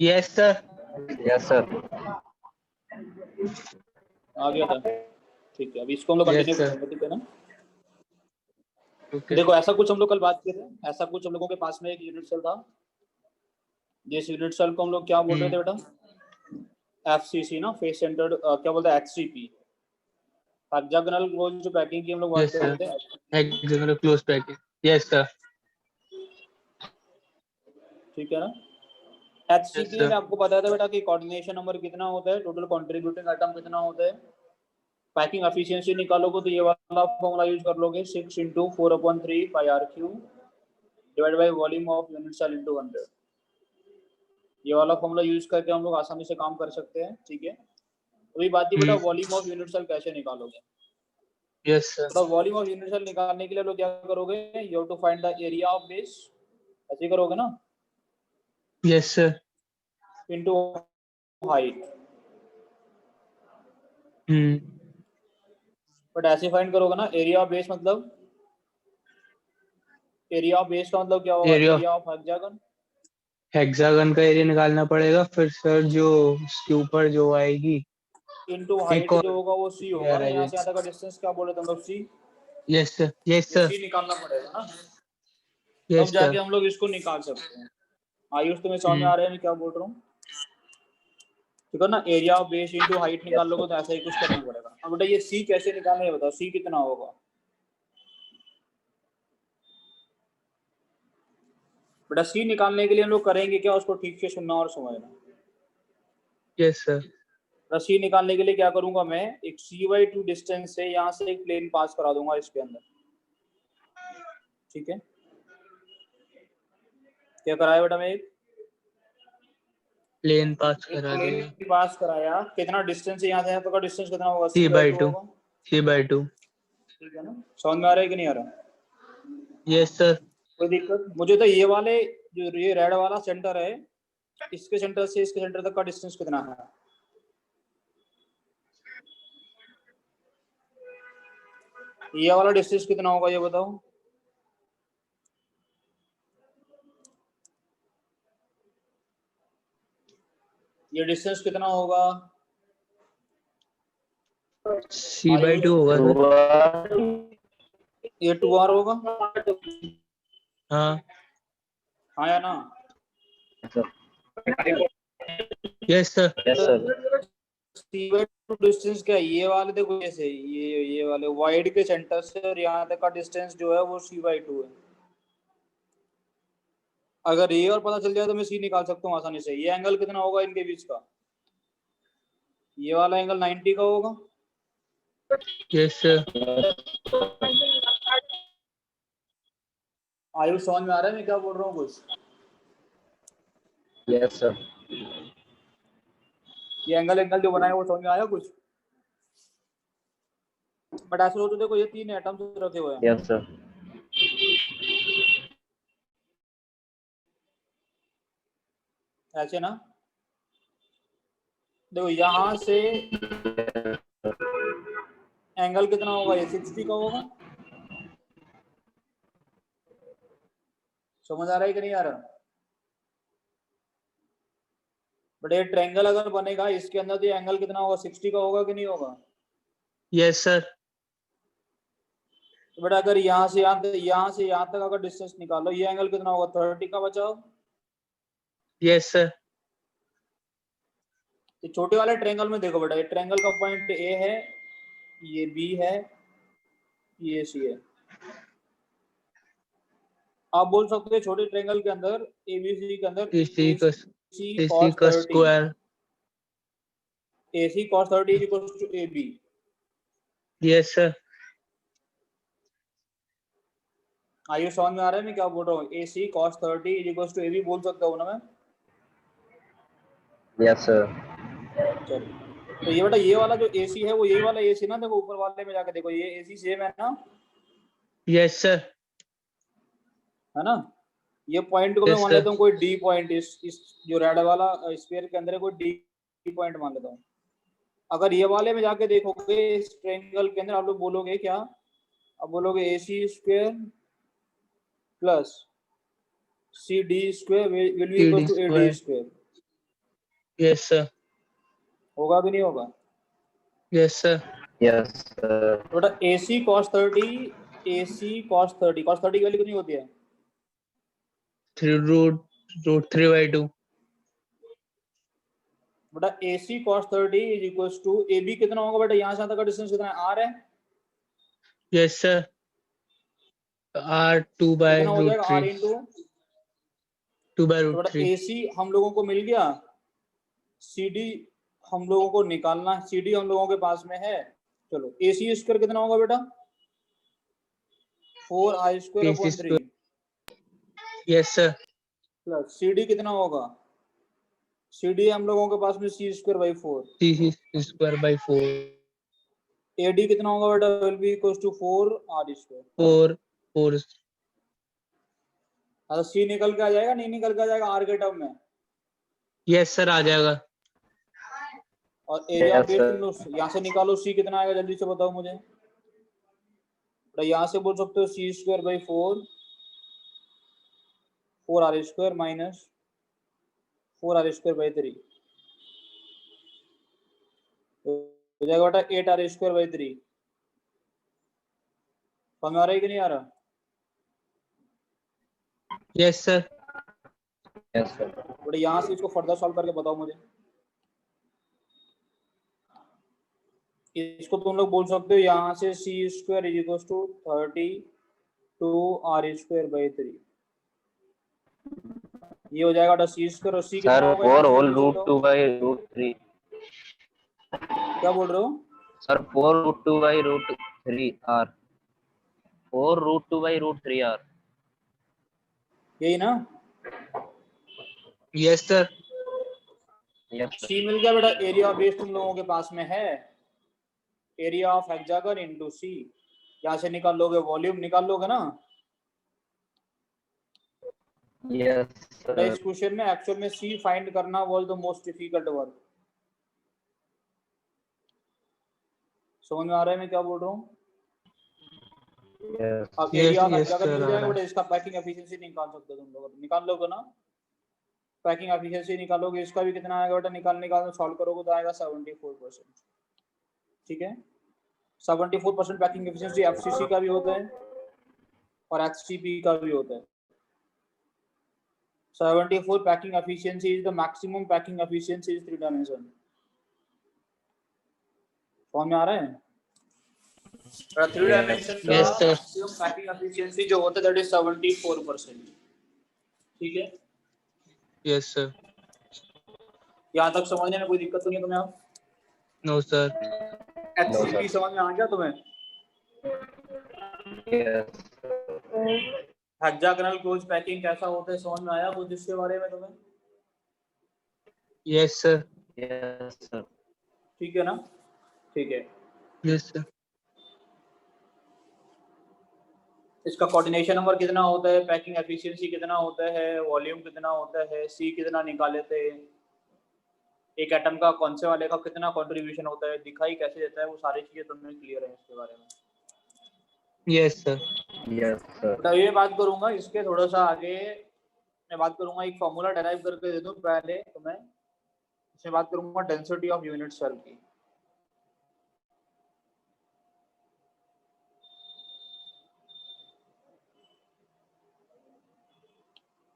Yes sir. Yes sir. आ गया था, ठीक है। अभी इसको हम लोग कंटिन्यू Yes, sir. करेंगे, ठीक है ना। Okay. देखो ऐसा कुछ हम लोग कल बात किए थे, ऐसा कुछ हम लोगों के पास में एक यूनिट सेल था, जिस यूनिट सेल को हम लोग क्या बोल रहे थे बेटा, एफसीसी ना, फेस सेंटर्ड क्या बोलते हैं, एचसीपी, हेक्सागोनल क्लोज जो पैकिंग की हम लोग बात Yes, कर sir. रहे थे। Hexagonal close package. Yes, sir. ठीक है ना। Yes, HCP sir. में आपको बताया था बेटा कि कोऑर्डिनेशन नंबर कितना होता है, टोटल कंट्रीब्यूटिंग आइटम कितना होता है, पैकिंग एफिशिएंसी निकालोगे तो ये वाला फॉर्मूला यूज कर लोगे, 6 × 4/3 πRQ divide by volume of unit cell into 100। ये वाला फॉर्मूला यूज करके हम लोग आसानी से काम कर सकते हैं, ठीक है। अभी बात थी बेटा वॉल्यूम ऑफ यूनिट सेल कैसे निकालोगे। Yes, sir. तो वॉल्यूम ऑफ यूनिट सेल निकालने के लिए लोग क्या करोगे, you have to find the area of base, ऐसे करोगे ना, Yes, sir. Into height. But ऐसे फाइंड करोगे ना, एरिया ऑफ बेस मतलब, एरिया ऑफ बेस का मतलब क्या होगा, Area of area of hexagon. Hexagon का एरिया निकालना पड़ेगा, फिर सर जो उसके ऊपर जो आएगी इनटू एक हाइट और जो होगा वो सी होगा ना, यहाँ से यहाँ तक का डिस्टेंस क्या बोले तुम लोग, सी। Yes sir. यस ये सर। सी निकालना पड़ेगा ना, तब यस जाके सर। हम लोग इसको निकाल सकते हैं। आयुष तुम्हें समझ में आ रहा है मैं क्या बोल रहा हूँ, ठीक है ना। Area of base into height निकाल लोगे तो ऐसा ही कुछ करना पड़ेगा। अब बेटा ये सी कैसे निकालना है बताओ, सी कितना होगा। बेटा सी निकालने के लिए हम लोग करेंगे क्या, उसको ठीक से सुनना और समझना। Yes sir. सी निकालने के लिए क्या करूंगा मैं, एक C/2 डिस्टेंस से यहाँ से एक प्लेन पास करा दूंगा इसके अंदर, ठीक है। क्या कराया बेटा, मैं एक प्लेन पास करा प्लेन दिया। पास कराया, कितना डिस्टेंस है यहाँ से यहाँ तक का डिस्टेंस कितना होगा, C/2 होगा, C/2। ठीक है ना। समझ में आ रहा है कि नहीं आ रहा। Yes sir. कोई दिक्कत। मुझे तो ये वाले जो ये रेड वाला सेंटर है, इसके सेंटर से इसके सेंटर तक का डिस्टेंस कितना है, ये वाला डिस्टेंस कितना होगा ये बताओ। ये डिस्टेंस कितना होगा, C/2 होगा सर। ये 2R होगा, हाँ। हाँ या ना। Yes sir. Yes sir. Distance क्या है, ये वाले देखो जैसे ये वाले वाइड के सेंटर से और यहाँ तक का डिस्टेंस जो है वो C/2 है। अगर ये और पता चल जाए तो मैं सी निकाल सकता हूँ आसानी से। ये एंगल कितना होगा इनके बीच का, ये वाला एंगल 90 का होगा। Yes sir. आयुष समझ में आ रहा है मैं क्या बोल रहा हूँ कुछ। Yes sir. ये एंगल जो बनाया वो समझ में आया कुछ। बट ऐसे हो तो देखो ये 3 एटम्स रखे हुए हैं, यस सर। ऐसे ना। देखो यहाँ से एंगल कितना होगा, ये 60 का होगा। समझ आ रहा है कि नहीं आ रहा। बट ये ट्रायंगल अगर बनेगा इसके अंदर तो एंगल कितना होगा, 60 का होगा कि नहीं होगा। Yes sir. तो बेटा अगर यहाँ से यहाँ तक अगर डिस्टेंस निकालो, ये एंगल कितना होगा, 30 का बचाओ। Yes sir. तो छोटे वाले ट्रायंगल में देखो बेटा, ये ट्रायंगल का पॉइंट ए है, ये बी है, ये सी है। आप बोल सकते हो छोटे ट्रायंगल के अंदर एबीसी के अंदर इसी का cos 30 square. AC cos 30 is equals to AB। Yes sir. आइए समझ में आ रहा है मैं क्या बोल रहा हूँ, AC cos 30 is equals to AB बोल सकता हूँ ना मैं। Yes sir. चलो तो ये बेटा ये वाला जो AC है वो यही वाला AC ना, देखो ऊपर वाले में जाके देखो ये AC सेम है ना। Yes sir. है ना। ये पॉइंट को मैं यस मान सर। लेता हूँ कोई D पॉइंट, इस जो रेड वाला स्फीयर के अंदर है कोई D पॉइंट मान लेता हूँ। अगर ये वाले में जाके देखोगे इस ट्रायंगल के अंदर, आप लोग बोलोगे क्या, अब बोलोगे AC square plus CD square will be equal to AD square. Yes, sir. होगा कि नहीं होगा? Yes, sir. Yes, sir. तो बेटा AC cos 30 cos 30 की वैल्यू कितनी होती है? 3 root 3 by 2. बेटा AC cos 30 is equal to AB कितना होगा बेटा? यहाँ से यहाँ तक का डिस्टेंस कितना है? R है। Yes, sir. R 2 by कितना हो root जाएगा? 3. R इंटू 2 by तो root बेटा 3. AC हम लोगों को मिल गया, CD हम लोगों को निकालना, CD हम लोगों के पास में है। चलो AC स्क्वायर कितना होगा बेटा? 4I square AC upon 3 Yes, sir. Plus CD कितना होगा? CD हम लोगों के पास में C square by 4। C square by 4. AD कितना होगा बेटा? Will be equal to 4R square. 4. अच्छा C निकल के आ जाएगा, नहीं निकल के आ जाएगा R के टर्म में? Yes, sir. आ जाएगा. और एरिया Yes, बेस्ड sir. इन यहाँ से निकालो C कितना आएगा, जल्दी से बताओ मुझे। तो यहाँ से बोल सकते हो C square by 4R square minus 4R square by 3 हो जाएगा बेटा 8R स्क्वायर बाई 3। समझ आ रहा है कि नहीं आ रहा? Yes, sir. Yes, sir. बेटा यहाँ से इसको फर्दर सॉल्व करके बताओ मुझे। इसको तुम लोग बोल सकते हो यहाँ से C square is equal to 32R square by 3। ये हो जाएगा बेटा C स्क्वायर, और C कितना Sir, होगा यहाँ 4 से, whole जल्दी से root बताओ। 2 by root 3. क्या बोल रहे हो? Sir, 4 root 2 by root 3 R. 4 root 2 by root 3 R. यही ना? Yes, sir. Yes, sir. C मिल गया बेटा, एरिया बेस तुम लोगों के पास में है, area of hexagon into C। यहाँ से निकाल लोगे, वॉल्यूम निकाल लोगे ना। Yes, बेटा sir. इस क्वेश्चन में एक्चुअल में C फाइंड करना was the most difficult work. समझ में आ रहा है मैं क्या बोल रहा हूँ? Yes. अब Yes, area of yes, hexagon sir. मिल आ जाएगा रहा बेटा, है. इसका पैकिंग एफिशिएंसी निकाल सकते हो तुम लोग, निकाल लोगे ना। पैकिंग एफिशिएंसी निकालोगे, इसका भी कितना आएगा बेटा? निकाल सॉल्व करोगे तो आएगा 74%। ठीक है, 74% पैकिंग एफिशिएंसी एफसीसी का भी होता है और एचसीपी का भी होता है। 74 packing efficiency is the maximum packing efficiency is 3 dimension। समझ में आ रहा है? 3 dimension का Yes, sir. maximum packing efficiency जो होता है that is 74%। ठीक है, Yes, sir. यहाँ तक समझने में कोई दिक्कत तो नहीं है तुम्हें? आप No, sir. एचसीपी समझ में आ गया तुम्हें? Yes. हेक्सागोनल क्लोज पैकिंग कैसा होता है समझ में आया कुछ इसके बारे में तुम्हें? Yes, sir. Yes, sir. ठीक है ना? ठीक है, Yes, sir. इसका कोऑर्डिनेशन नंबर कितना होता है, पैकिंग एफिशिएंसी कितना होता है, वॉल्यूम कितना होता है, सी कितना निकाले थे, एक एटम का कौन से वाले का कितना कंट्रीब्यूशन होता है, दिखाई कैसे देता है, वो सारी चीजें तुम्हें क्लियर है इसके बारे में? Yes, sir. Yes, sir. तो ये बात करूंगा इसके थोड़ा सा आगे, मैं बात करूंगा एक फॉर्मूला डेराइव करके दे दूं पहले तो मैं इसमें बात करूंगा डेंसिटी ऑफ यूनिट सेल की।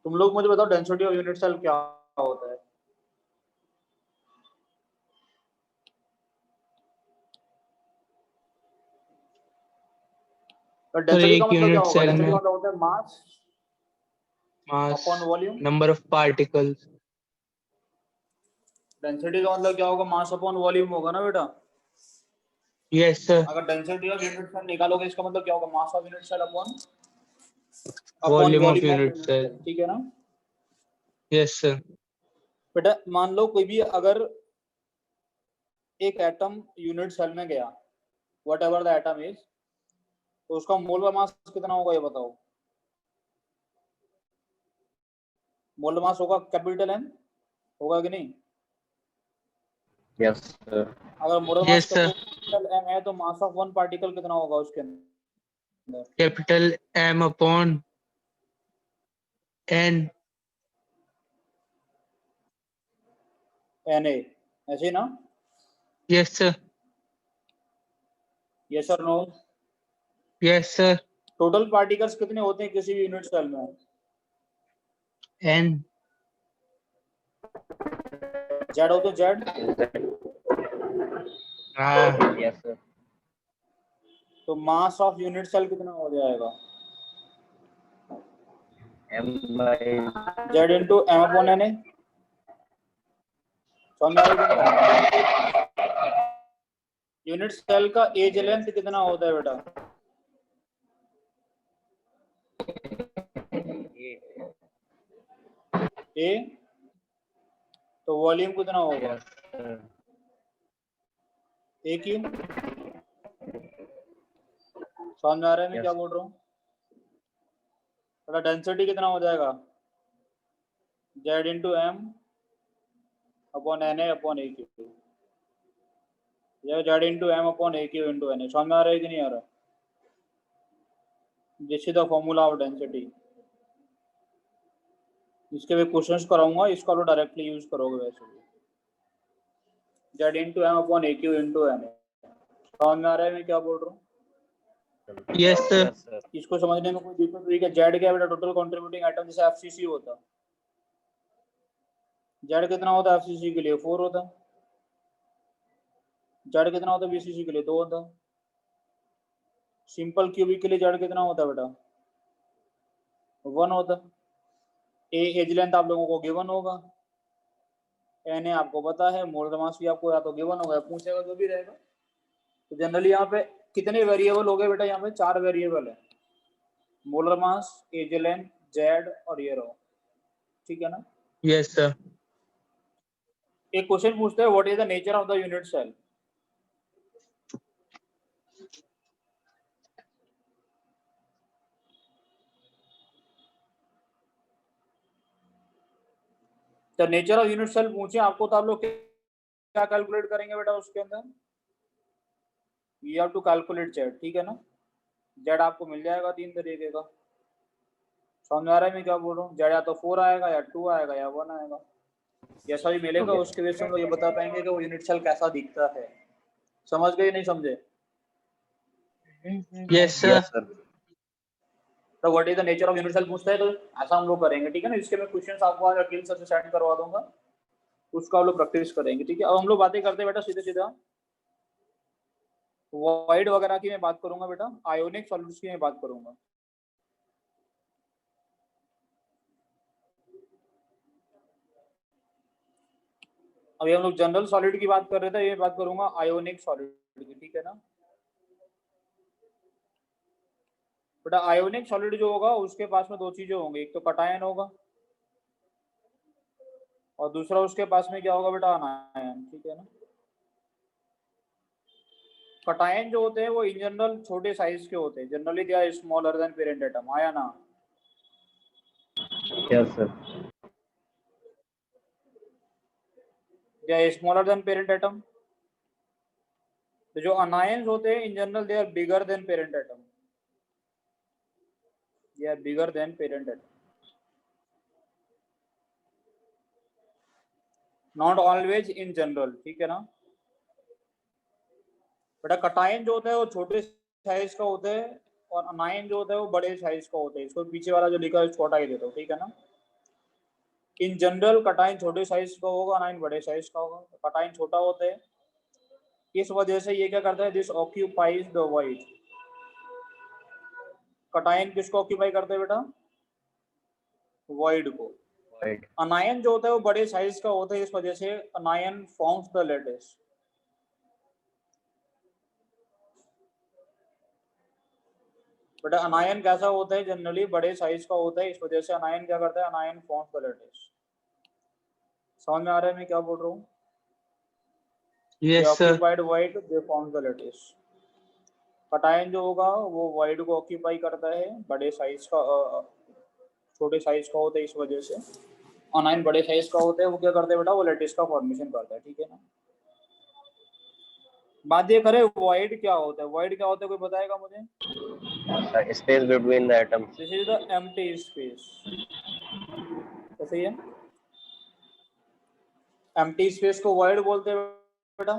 तुम लोग मुझे बताओ डेंसिटी ऑफ यूनिट सेल क्या होता है? तो डेंसिटी का एक मतलब क्या यूनिट होगा? सेल डेंसिटी में का मतलब होता है मास mass, upon volume. number of particles. Density का मतलब क्या होगा? मास अपॉन वॉल्यूम होगा ना बेटा। Yes, sir. अगर डेंसिटी ऑफ यूनिट सेल निकालोगे इसका मतलब क्या होगा? Mass of unit cell upon Volume of volume of unit unit cell. Cell. ठीक है ना Yes, sir. बेटा? मान लो कोई भी अगर एक एटम यूनिट सेल में गया, what ever the atom is, तो उसका मोलर मास कितना होगा ये बताओ? मोलर मास होगा कैपिटल एम, होगा कि नहीं? Yes, sir. अगर molar mass Yes, sir. Capital M है तो मास ऑफ वन पार्टिकल कितना होगा उसके अंदर? Capital M upon N. Na, ऐसे ही ना? Yes sir. Yes or no? Yes sir. Total particles कितने होते हैं किसी भी यूनिट सेल में? N. जेड हो तो जेड, हाँ यस सर। तो मास ऑफ यूनिट सेल कितना हो जाएगा? m/, Z into M upon N A. समझ में आ रही है कि नहीं आ रही? यूनिट सेल का एज लेंथ कितना होता है बेटा? ए, तो वॉल्यूम कितना होगा? Yes sir. A cube. समझ में आ रहा है मैं क्या Yes. बोल रहा हूँ? थोड़ा डेंसिटी कितना हो जाएगा? Z into M upon N A upon A cube, या Z into M upon A cube into N A. समझ में आ रहा है कि नहीं आ रहा? This is the formula of density. इसके भी क्वेश्चंस कराऊंगा, इसका तो डायरेक्टली यूज करोगे वैसे भी। Z into M upon A cube into N A. समझ में आ रहा है मैं क्या बोल रहा हूँ? Yes sir. Yes sir. इसको समझने में कोई दिक्कत हुई कि जेड क्या बेटा? टोटल कंट्रीब्यूटिंग एटम, जैसे एफसीसी होता, जेड कितना होता है एफसीसी के लिए? 4 होता। जेड कितना होता है बीसीसी के लिए? 2 होता। सिंपल क्यूबिक के लिए जेड कितना होता है बेटा? 1 होता। ए एज लेंथ आप लोगों को गिवन होगा, एन ए आपको पता है, मोलर मास भी आपको या तो गिवन होगा या पूछेगा जो भी रहेगा। तो जनरली यहाँ पे कितने वेरिएबल हो गए बेटा? यहाँ पे 4 वेरिएबल है, molar mass, edge length, Z और ये रहो, ठीक है ना? Yes sir. एक क्वेश्चन पूछते हैं, what is the nature of the unit cell? The nature of unit cell पूछे आपको, तो आप लोग क्या कैलकुलेट करेंगे बेटा उसके अंदर? You have to calculate Z, ठीक है ना? जेड आपको मिल जाएगा 3 तरीके का। समझ आ रहा है मैं क्या बोल रहा हूँ? जेड या तो 4 आएगा या 2 आएगा या 1 आएगा, जैसा भी मिलेगा उसके बेस में हम लोग ये बता पाएंगे कि वो यूनिट सेल कैसा दिखता है। समझ गए नहीं समझे? Yes sir. Yes sir. तो what is the nature of unit cell पूछता है, तो ऐसा हम लोग करेंगे, ठीक है ना? इसके मैं क्वेश्चंस आपको आज अकील सर से सेंड करवा दूंगा, उसका हम लोग प्रैक्टिस करेंगे, ठीक है? अब हम लोग बातें करते हैं बेटा सीधे सीधा वॉइड वगैरह की मैं बात करूंगा बेटा, आयोनिक सॉलिड्स की मैं बात करूंगा। अभी हम लोग जनरल सॉलिड की बात कर रहे थे, ये बात करूंगा आयोनिक सॉलिड की, ठीक है ना बेटा? आयोनिक सॉलिड जो होगा उसके पास में 2 चीजें होंगी, एक तो कटायन होगा और दूसरा उसके पास में क्या होगा बेटा? अनायन, ठीक है ना? कटायन जो होते हैं वो इन जनरल छोटे साइज के होते हैं, generally they are smaller than parent atom, आया ना? Yes sir. They are smaller than parent atom. तो जो अनायंस होते हैं in general they are bigger than parent atom, they are bigger than parent atom, not always in general, ठीक है ना? बेटा कटायन जो होता है वो छोटे साइज का होता है और अनायन जो होता है वो बड़े साइज का होता है। इसको पीछे वाला जो लिखा है छोटा ही देता हूँ, ठीक है ना? इन जनरल कटायन छोटे साइज का होगा, अनायन बड़े साइज का होगा। कटायन छोटा होता है, इस वजह से ये क्या करता है? This occupies the void. Cation किसको ऑक्यूपाई करते हैं बेटा? वॉइड को। अनायन जो होता है वो बड़े साइज का होता है, इस वजह से अनायन फॉर्म्स द लैटिस। बेटा अनायन कैसा होता है? जनरली बड़े साइज का होता है, इस वजह से अनायन क्या करता है? अनायन फॉर्म्स द लैटिस। समझ में आ रहा है मैं क्या बोल रहा हूँ? Yes sir. Occupied void they forms the lattice. Cation जो होगा वो वॉइड को ऑक्यूपाई करता है, बड़े साइज का, छोटे साइज का होता है, इस वजह से। अनायन बड़े साइज का होता है, वो क्या करते हैं बेटा? वो लैटिस का फॉर्मेशन करता है, ठीक है ना? बात ये करें वॉइड क्या होता है? वॉइड क्या होता है, कोई बताएगा मुझे? Space between the atoms. This is the empty space, सही है? एम्प्टी स्पेस को वॉइड बोलते हैं बेटा।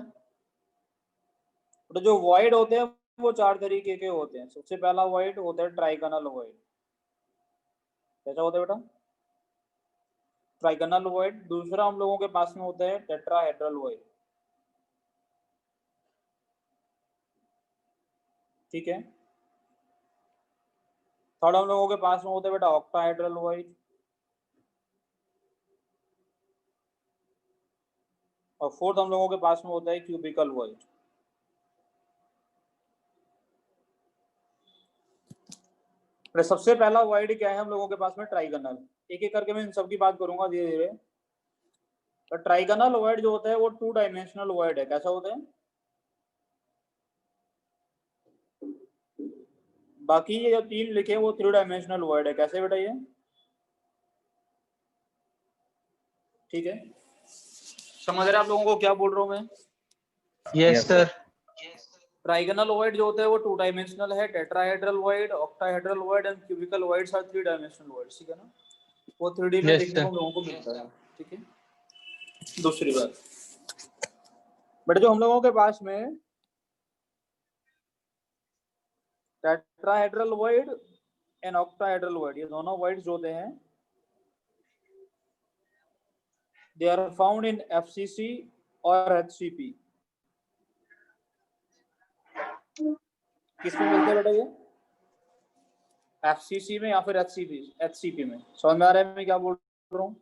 तो जो वॉइड होते हैं वो चार तरीके के होते हैं। सबसे पहला वॉइड होता है ट्राइगोनल वॉइड। कैसा होता है बेटा? Trigonal void. दूसरा हम लोगों के पास में होता है टेट्राहेड्रल वॉइड। ठीक है। थर्ड हम लोगों के पास में होता है बेटा ऑक्टाहेड्रल वॉइड। और फोर्थ हम लोगों के पास में होता है क्यूबिकल वॉइड। सबसे पहला वॉइड क्या है हम लोगों के पास में? ट्राइगोनल। एक एक करके मैं इन सबकी बात करूंगा धीरे धीरे। तो ट्राइगोनल वॉइड जो होता है वो 2 डायमेंशनल वॉइड है। कैसा होता है? बाकी ये जो 3 लिखे वो 3 डायमेंशनल वॉइड है। कैसे बेटा ये? ठीक है, समझ रहे आप लोगों को क्या बोल रहा हूँ मैं? Yes sir. ट्राइगोनल वॉइड जो होता है वो 2 डायमेंशनल है। Tetrahedral void, octahedral void and cubical voids are 3 dimensional voids. ठीक है ना? वो 3D में Yes, देखने sir. को हम लोगों को मिलता है। ठीक है। दूसरी बात बट जो हम लोगों के पास में tetrahedral void and octahedral void, ये दोनों वॉइड्स जो होते हैं they are found in FCC और HCP। किसमें मिलते हैं बेटा ये? FCC में या फिर HCP में। समझ में आ रहा है मैं क्या बोल रहा हूँ?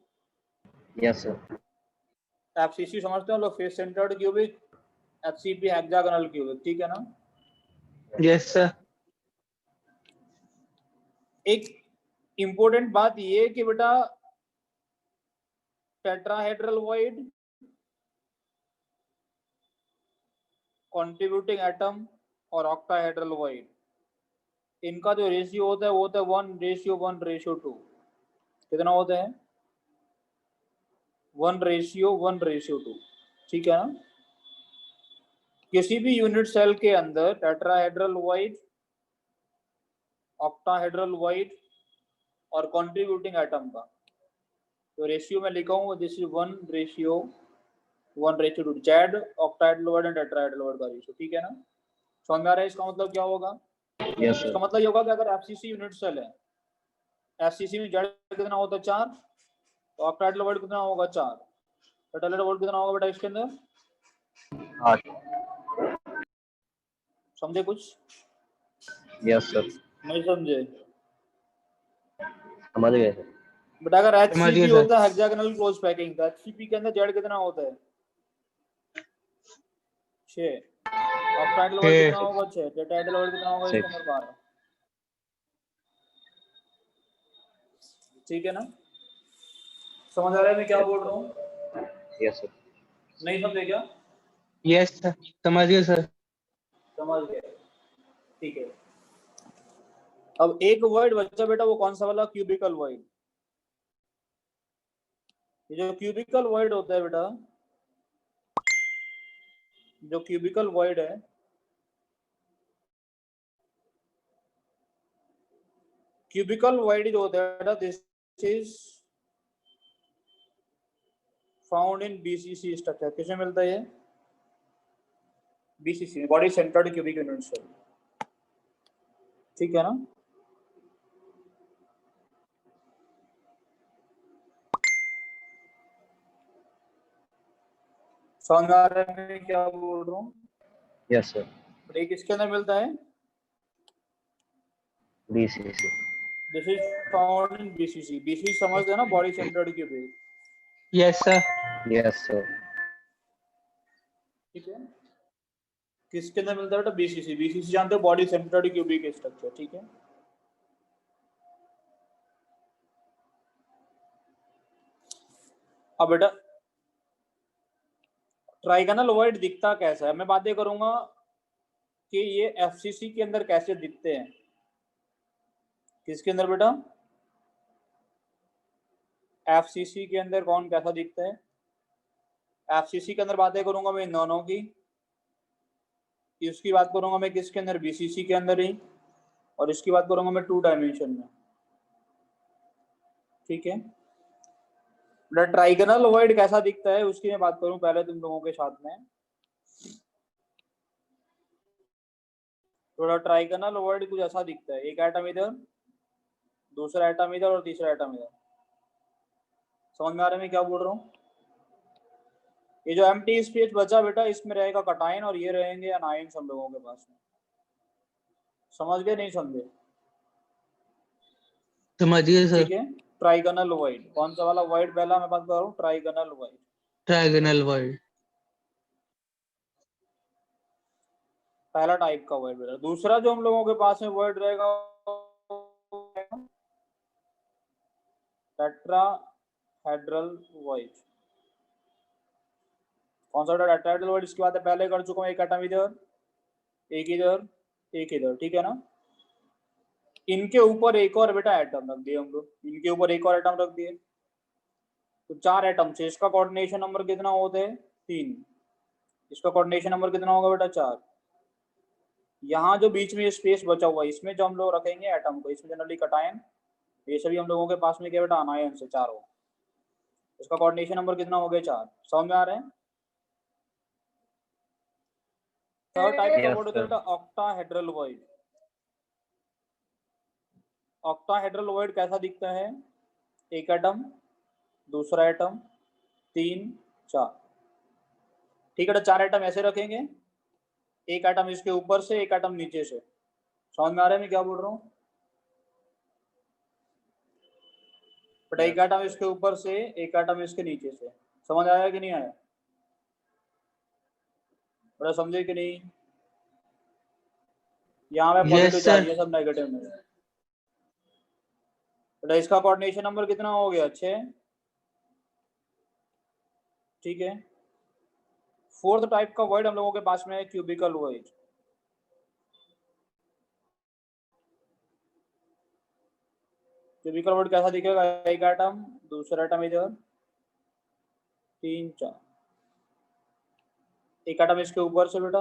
Yes sir. FCC समझते हो लोग, face centred cubic. HCP hexagonal cubic. ठीक है ना? Yes, sir. एक इंपॉर्टेंट बात ये कि बेटा टेट्राहेड्रल वॉइड, कंट्रीब्यूटिंग एटम और ऑक्टाहेड्रल वॉइड, इनका जो रेशियो होता है वो होता है 1:1:2। कितना होता है? 1:1:2। ठीक है ना? किसी भी यूनिट सेल के अंदर टेट्राहेड्रल वॉइड, ऑक्टाहेड्रल वॉइड और कंट्रीब्यूटिंग एटम का तो रेशियो में लिखा हूँ, this is 1:1:2। Z octahedral void and tetrahedral void का रेशियो। ठीक है ना? समझ में आ रहा है? इसका मतलब क्या होगा? यस इसका सर। मतलब ये होगा कि अगर FCC यूनिट सेल है, FCC में जेड कितना होता है? 4। तो ऑक्टाहेड्रल वॉइड कितना होगा? 4। टेट्राहेड्रल वॉइड कितना होगा बेटा इसके अंदर? 8। समझे कुछ? यस सर, नहीं समझे? समझ गए सर। बट अगर समझ गए HCP सर। होता है हेक्सागोनल क्लोज पैकिंग, तो HCP के अंदर जेड कितना होता है? 6। ऑक्टाहेड्रल वॉइड कितना होगा? 6। टेट्राहेड्रल वॉइड कितना होगा इसके 6। अंदर? 12। ठीक है ना? समझ आ रहा है मैं क्या बोल रहा हूँ? Yes sir. नहीं समझे क्या? Yes, sir. समझ गए सर। समझ गए। ठीक है। अब एक वर्ड बचा बेटा, वो कौन सा वाला? Cubical void. ये जो क्यूबिकल वॉइड होता है बेटा, जो क्यूबिकल वॉइड है, क्यूबिकल वॉइड जो होता है बेटा, this is found in BCC structure. किसमें मिलता है ये? BCC, body centred cubic unit cell. ठीक है ना? समझ आ रहा है मैं क्या बोल रहा हूँ? Yes sir. ये किसके अंदर मिलता है? BCC। This is found in BCC। BCC समझते हैं ना? Body centred cubic. Yes, sir. Yes sir. ठीक है। किसके अंदर मिलता है बेटा? BCC। BCC जानते हो? Body centred cubic structure. ठीक है। अब बेटा ट्राइगोनल वॉइड दिखता कैसा है, मैं बातें करूंगा कि ये FCC के अंदर कैसे दिखते हैं। किसके अंदर बेटा? FCC के अंदर कौन कैसा दिखता है? FCC के अंदर बातें करूंगा मैं इन दोनों की। इसकी बात करूंगा मैं किसके अंदर? BCC के अंदर ही। और इसकी बात करूंगा मैं 2 डायमेंशन में। ठीक है। ट्राइगोनल ओवॉइड कैसा दिखता है उसकी मैं बात करूं पहले तुम लोगों के साथ में। थोड़ा ट्राइगोनल ओवॉइड कुछ ऐसा दिखता है, एक एटम इधर, दूसरा एटम इधर और तीसरा एटम इधर। समझ में आ रहा है मैं क्या बोल रहा हूँ? ये जो एम्प्टी स्पेस बचा बेटा इसमें रहेगा कटायन और ये रहेंगे अनायन हम लोगों के पास में। समझ गए नहीं समझे? समझिए सर। ठीक है, ट्राइगोनल ओवॉइड कौन सा वाला ओवॉइड पहला मैं बात कर रहा हूँ, ट्राइगोनल ओवॉइड। Trigonal word. पहला टाइप का वर्ड बेटा। दूसरा जो हम लोगों के पास में वर्ड रहेगा टेट्राहेड्रल वर्ड। कौन सा टेट्राहेड्रल वर्ड? इसकी बात है पहले कर चुका हूँ, एक एटम इधर, एक इधर, एक इधर, ठीक है ना। इनके ऊपर एक और बेटा एटम रख दिए हम लोग, इनके ऊपर एक और एटम रख दिए, तो 4 एटम से इसका कोऑर्डिनेशन नंबर कितना होता है? 3। इसका कोऑर्डिनेशन नंबर कितना होगा बेटा? 4। यहाँ जो बीच में स्पेस बचा हुआ है इसमें जो हम लोग रखेंगे एटम को, इसमें जनरली कटायन, ये सभी हम लोगों के पास में क्या बेटा? अनायन से 4 हो। इसका कोऑर्डिनेशन नंबर कितना हो गया? 4। समझ में आ रहे हैं? थर्ड टाइप का Yes, वर्ड होता है sir. बेटा ऑक्टाहेड्रल वर्ड। ऑक्टाहेड्रल वर्ड कैसा दिखता है? एक एटम, दूसरा एटम, 3, 4। ठीक है बेटा, 4 एटम ऐसे रखेंगे, एक एटम इसके ऊपर से, एक एटम नीचे से। समझ में आ रहा है मैं क्या बोल रहा हूँ? बट एक एटम इसके ऊपर से, एक एटम इसके नीचे से। समझ आया कि नहीं आया? बड़ा समझे कि नहीं? यहाँ पे यस पॉजिटिव सर। चार्ज, ये सब नेगेटिव में। बेटा इसका कोऑर्डिनेशन नंबर कितना हो गया? 6। ठीक है। फोर्थ टाइप का वर्ड हम लोगों के पास में है क्यूबिकल वर्ड। क्यूबिकल वर्ड कैसा दिखेगा? एक एटम, दूसरा एटम इधर, 3, 4, एक एटम इसके ऊपर से बेटा,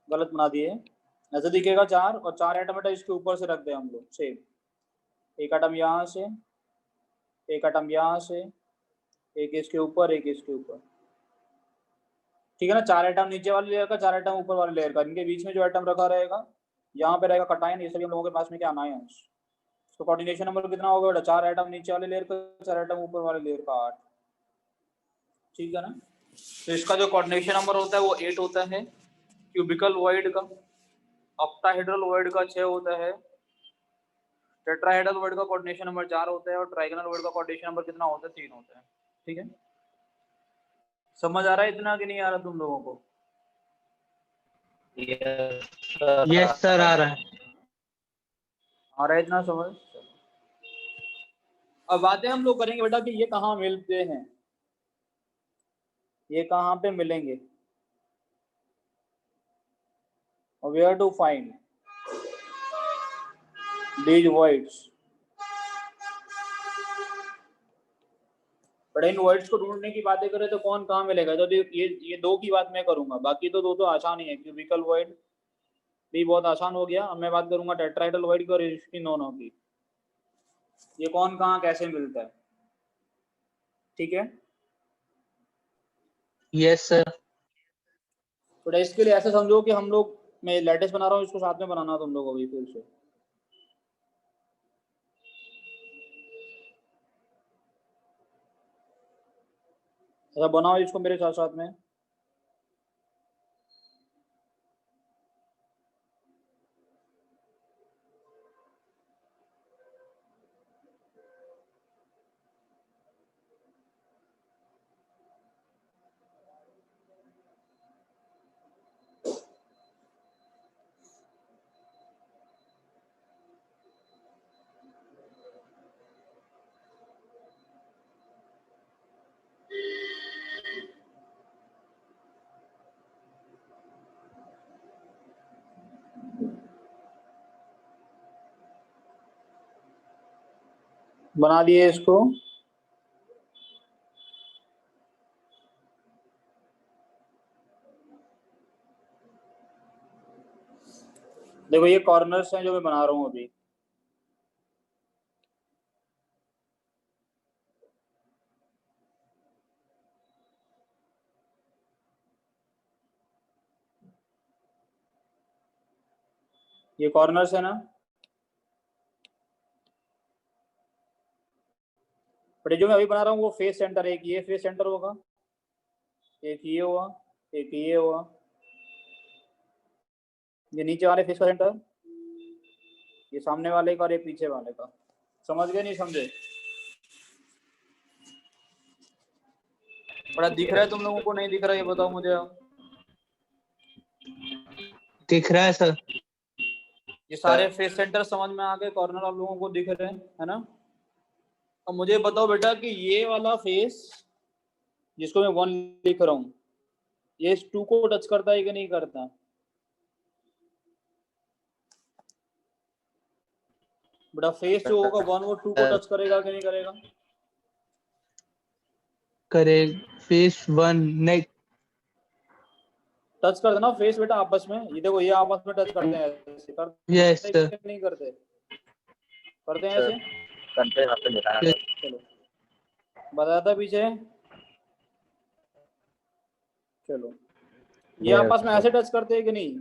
गलत बना दिए, ऐसे दिखेगा 4, और 4 एटम बेटा इसके ऊपर से रख दे हम लोग सेम। एक एटम यहाँ से, एक एटम यहाँ से, एक इसके ऊपर, एक इसके ऊपर। ठीक है ना। 4 एटम नीचे वाली लेयर का, 4 एटम ऊपर वाली लेयर का, इनके बीच में जो एटम रखा रहेगा यहाँ पे रहेगा कटायन, ये सभी हम लोगों के पास में क्या? अनायंस। तो कोऑर्डिनेशन नंबर कितना होगा बेटा? 4 एटम नीचे वाले लेयर का, 4 एटम ऊपर वाले लेयर का, 8। ठीक है ना। तो इसका जो कोऑर्डिनेशन नंबर होता है वो 8 होता है क्यूबिकल वॉइड का। ऑक्टाहेड्रल वॉइड का 6 होता है। टेट्राहेड्रल वर्ड का कोऑर्डिनेशन नंबर 4 होता है, और ट्राइगोनल वर्ड का कोऑर्डिनेशन नंबर कितना होता है? 3 होता है। ठीक है। समझ आ रहा है इतना कि नहीं आ रहा तुम लोगों को? Yes, sir. यस सर आ रहा है। आ रहा है इतना समझ? अब बातें हम लोग करेंगे बेटा कि ये कहाँ मिलते हैं, ये कहाँ पे मिलेंगे, where to find these words. But इन वर्ड्स को ढूंढने की बातें करें तो कौन कहाँ मिलेगा? तो ये 2 की बात मैं करूंगा, बाकी तो 2 तो आसान ही है। क्यूबिकल वर्ड भी बहुत आसान हो गया। अब मैं बात करूंगा टेट्राहेड्रल वर्ड की और इसकी दोनों की, ये कौन कहाँ कैसे मिलता है। ठीक है। Yes sir. तो इसके लिए ऐसे समझो कि हम लोग, मैं लेटेस्ट बना रहा हूँ, इसको साथ में बनाना तुम लोगों को भी फिर से। ऐसा बनाओ इसको मेरे साथ साथ में। बना दिए इसको। देखो ये कॉर्नर्स हैं जो मैं बना रहा हूँ अभी। ये कॉर्नर्स है ना, बट जो मैं अभी बना रहा हूँ वो फेस सेंटर, एक ये फेस सेंटर होगा, एक ये हुआ, एक ये हुआ, ये नीचे वाले फेस का सेंटर, ये सामने वाले का और ये पीछे वाले का। समझ गए नहीं समझे? बड़ा दिख रहा है तुम लोगों को, नहीं दिख रहा ये बताओ मुझे आप। दिख रहा है सर। ये सारे फेस सेंटर समझ में आ गए, कॉर्नर आप लोगों को दिख रहे हैं, है ना? अब मुझे बताओ बेटा कि ये वाला फेस जिसको मैं 1 लिख रहा हूँ, ये इस 2 को टच करता है कि नहीं करता? बेटा फेस जो होगा 1 वो 2 को टच करेगा कि नहीं करेगा? करे फेस 1 नहीं। टच कर देना फेस बेटा आपस में, ये देखो ये आपस में टच करते हैं, ऐसे करते यस हैं सर। कि नहीं करते? करते हैं ऐसे? करते हैं, आपने बताया। चलो बताता पीछे, चलो ये आपस में ऐसे टच करते हैं कि नहीं?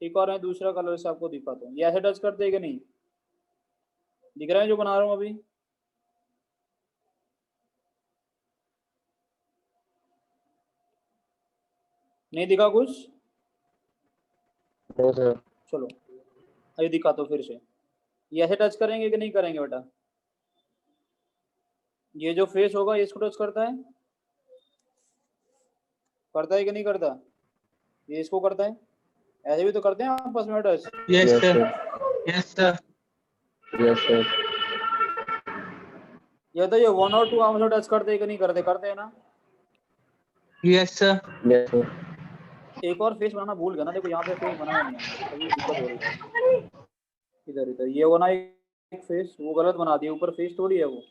एक और है दूसरा कलर से आपको दिखाता हूँ, ये ऐसे टच करते हैं कि नहीं? दिख रहा है जो बना रहा हूँ अभी? नहीं दिखा कुछ? चलो अभी दिखाता हूँ फिर से, ये ऐसे टच करेंगे कि नहीं करेंगे बेटा? ये जो फेस होगा इसको टच करता है, करता है कि नहीं करता? ये इसको करता है, ऐसे भी तो करते हैं आपस में touch. Yes sir. Yes sir. Yes sir. ये तो ये 1 और 2 आपस में टच करते हैं कि नहीं करते? करते हैं ना? Yes sir. Yes sir. एक और फेस बनाना भूल गया ना, देखो यहाँ पे फेस बनाया नहीं है, अभी दिक्कत हो रही है। इधर इधर ये बना एक फेस, वो गलत बना दिया, ऊपर फेस थोड़ी है वो,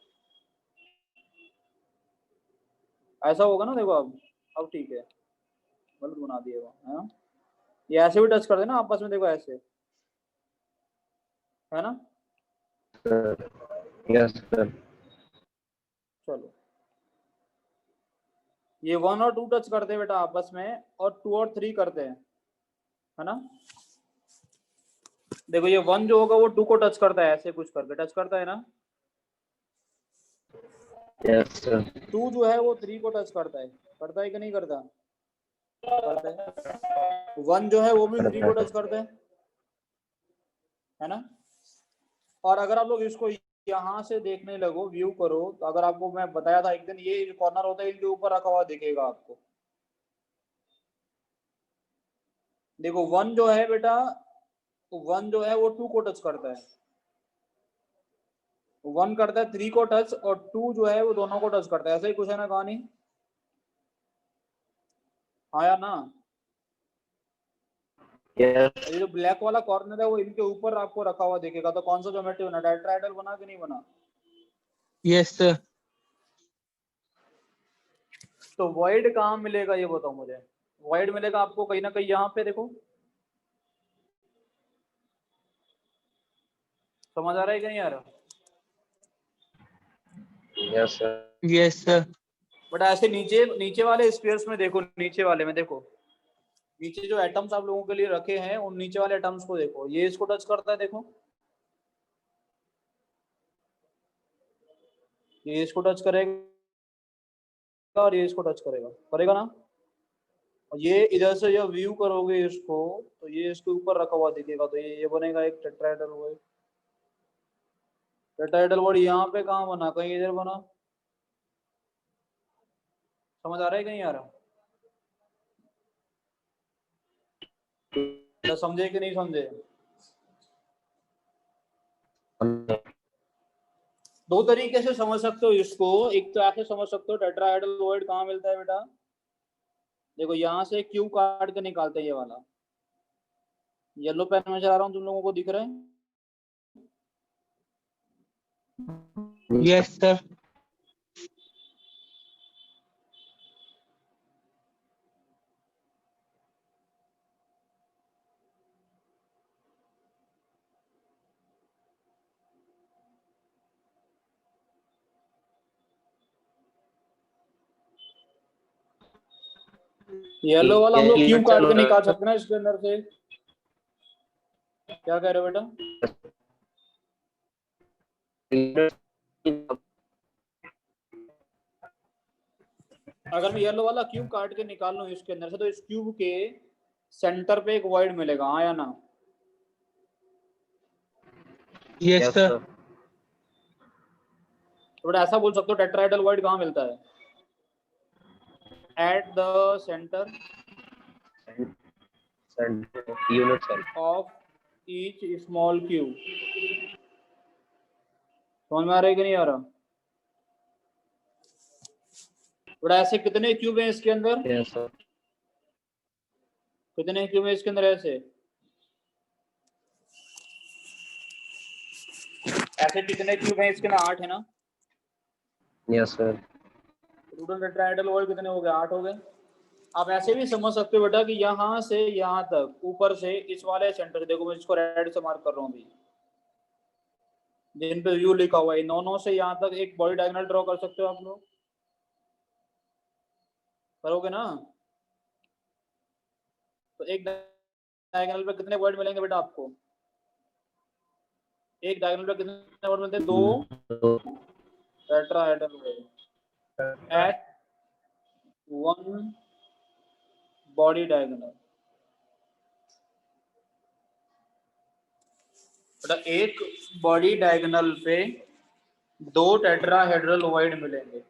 ऐसा होगा ना, देखो अब ठीक है, गलत बना दिया वो, है ना? ये ऐसे भी टच कर देना आपस में, देखो ऐसे, है ना? Yes sir. चलो ये 1 और 2 टच करते हैं बेटा आपस में, और 2 और 3 करते हैं, है ना? देखो ये 1 जो होगा वो 2 को टच करता है, ऐसे कुछ करके टच करता है ना? Yes sir. 2 जो है वो 3 को टच करता है कि नहीं करता? करता है। 1 जो है वो भी 3 को टच करता है ना? और अगर आप लोग इसको यहाँ से देखने लगो, व्यू करो, तो अगर आपको मैं बताया था एक दिन, ये कॉर्नर होता है इनके ऊपर रखा हुआ दिखेगा आपको। देखो 1 जो है बेटा, 1 जो है वो 2 को टच करता है, 1 करता है 3 को टच, और 2 जो है वो दोनों को टच करता है, ऐसा ही कुछ है ना कहानी? हाँ या ना? यस। ये जो ब्लैक वाला कॉर्नर है वो इनके ऊपर आपको रखा हुआ दिखेगा, तो कौन सा ज्योमेट्री बना? टेट्राहेड्रल बना कि नहीं बना? Yes sir. तो वॉइड कहाँ मिलेगा ये बताओ मुझे? वॉइड मिलेगा आपको कहीं ना कहीं यहाँ पे, देखो समझ आ रहा है कि नहीं आ रहा? Yes sir. Yes sir. But ऐसे नीचे नीचे वाले स्पेयर्स में देखो, नीचे वाले में देखो, नीचे जो एटम्स आप लोगों के लिए रखे हैं उन नीचे वाले एटम्स को देखो, ये इसको टच करता है, देखो ये इसको टच करेगा और ये इसको टच करेगा, करेगा ना? और ये इधर से जब व्यू करोगे इसको, तो ये इसके ऊपर रखा हुआ दिखेगा, तो ये बनेगा एक टेट्राहेड्रल वर्ड। टेट्राहेड्रल वर्ड यहाँ पे कहाँ बना? कहीं इधर बना। समझ आ रहा है कि नहीं आ रहा? तो समझे कि नहीं समझे? दो तरीके से समझ सकते हो इसको, एक तो ऐसे समझ सकते हो टेट्राहेड्रल वर्ड कहाँ मिलता है बेटा? देखो यहाँ से क्यू काट के निकालते हैं, ये वाला येलो पेन में चला रहा हूँ, तुम लोगों को दिख रहा है? Yes sir. येलो वाला हम लोग क्यू काट के निकाल सकते हैं ना इसके अंदर से, क्या कह रहे हो बेटा? अगर मैं येलो वाला क्यूब काट के निकाल लूं इसके अंदर से, तो इस क्यूब के सेंटर पे एक वॉइड मिलेगा, हाँ या ना? Yes yes sir. सर। तो बेटा ऐसा बोल सकते हो टेट्राहेड्रल वॉइड कहाँ मिलता है? At the centre unit cell. Of each small cube. समझ में आ रहा है कि नहीं आ रहा? बेटा ऐसे कितने क्यूब हैं इसके अंदर? Yes sir. कितने क्यूब हैं इसके अंदर? ऐसे कितने क्यूब हैं इसके अंदर? 8 है ना? Yes sir. Total tetrahedral void कितने हो गए? 8 हो गए। आप ऐसे भी समझ सकते हो बेटा कि यहाँ से यहाँ तक, ऊपर से इस वाले सेंटर, देखो मैं इसको रेड से मार्क कर रहा हूँ अभी, जिन पे व्यू लिखा हुआ है, 9 से यहाँ तक एक बॉडी डायगोनल ड्रॉ कर सकते हो आप लोग? करोगे ना? तो एक डायगोनल पे कितने पॉइंट मिलेंगे बेटा आपको? एक डायगोनल पे कितने पॉइंट मिलते हैं? 2 tetrahedral void at 1 body diagonal. बेटा एक बॉडी डायगोनल पे 2 टेट्राहेड्रल वॉइड मिलेंगे।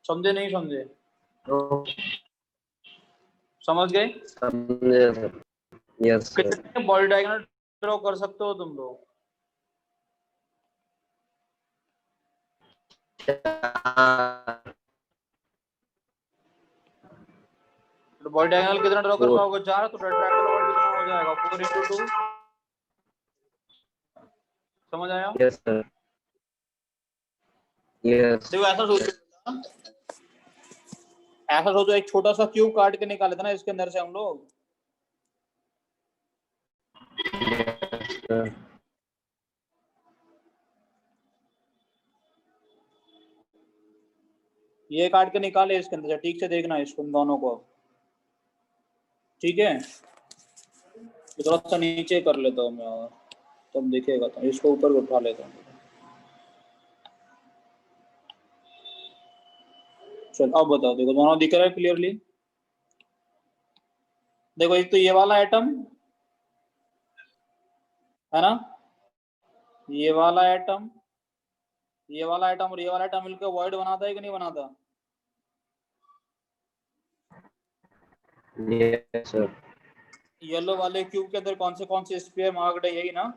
समझे नहीं समझे? समझ गए? समझे सर। Yes sir. कितने बॉडी डायगोनल ड्रॉ कर सकते हो तुम लोग? तो बॉडी डायगोनल कितना ड्रॉ कर पाओगे? 4। तो टेट्राहेड्रल वॉइड कितना हो जाएगा? 4 × 2। समझ आया? Yes sir. यस। देखो ऐसा सोचो एक छोटा सा क्यूब काट के निकाले थे ना इसके अंदर से हम लोग। सर। ये काट के निकाले इसके अंदर से, ठीक से देखना इसको, दोनों को। ठीक है, तो थोड़ा सा नीचे कर लेता हूँ मैं और तब दिखेगा। तो इसको ऊपर उठा लेता हूँ। चल अब बताओ, देखो दोनों दिख रहा है क्लियरली? देखो एक तो ये वाला एटम है ना, ये वाला एटम, ये वाला एटम और ये वाला एटम मिलकर वॉइड बनाता है कि नहीं बनाता? Yes sir. येलो वाले क्यूब के अंदर कौन से स्फीयर मार्क्ड है? यही ना?